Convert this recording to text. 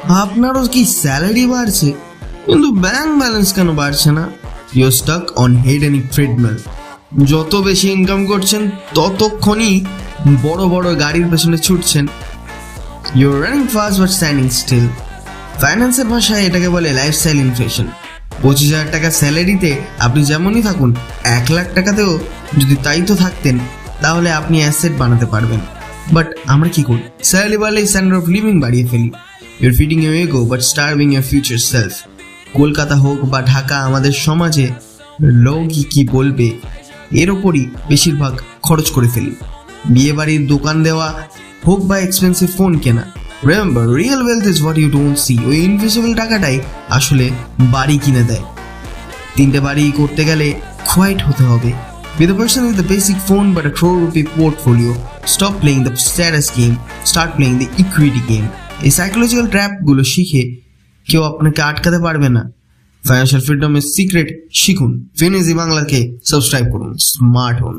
আপনারও কি স্যালারি বাড়ছে কিন্তু ব্যাংক ব্যালেন্স কেন বাড়ছে না? You stuck on hedonic treadmill. যত বেশি ইনকাম করছেন ততক্ষণই বড় বড় গাড়ির পেছনে ছুটছেন। You running fast but standing still. ফাইন্যান্সের ভাষায় এটাকে বলে লাইফস্টাইল ইনফ্লেশন। 25,000 টাকা স্যালারিতে আপনি যেমনই থাকুন, 1 লাখ টাকাতেও যদি তাই তো থাকতেন, তাহলে আপনি অ্যাসেট বানাতে পারবেন। বাট আমরা কি করি? স্যালারি বাড়লে স্ট্যান্ডার্ড অফ লিভিং বাড়িয়ে ফেলি। Your feeding your ego but starving your future self. Kolkata হোক বা ঢাকা, আমাদের সমাজে লোক কি বলবে এর ওপরই বেশিরভাগ খরচ করে ফেলি। বিয়ে বাড়ির দোকান দেওয়া হোক বা এক্সপেন্সিভ ফোন কেনা। Remember, real wealth is what you don't see. ওই ইনভিজিবল টাকাটাই আসলে বাড়ি কিনে দেয়। 3টে বাড়ি করতে গেলে কোয়াইট হতে হবে। Be the person with the basic phone but a crore rupee portfolio. Stop playing the status game. Start playing the equity game. এই সাইকোলজিক্যাল ট্র্যাপগুলো শিখে কেউ আপনাকে আটকাতে পারবে না। ফাইন্যান্সিয়াল ফ্রিডমের সিক্রেট শিখুন। ফিনিজি বাংলাকে সাবস্ক্রাইব করুন। স্মার্ট হন।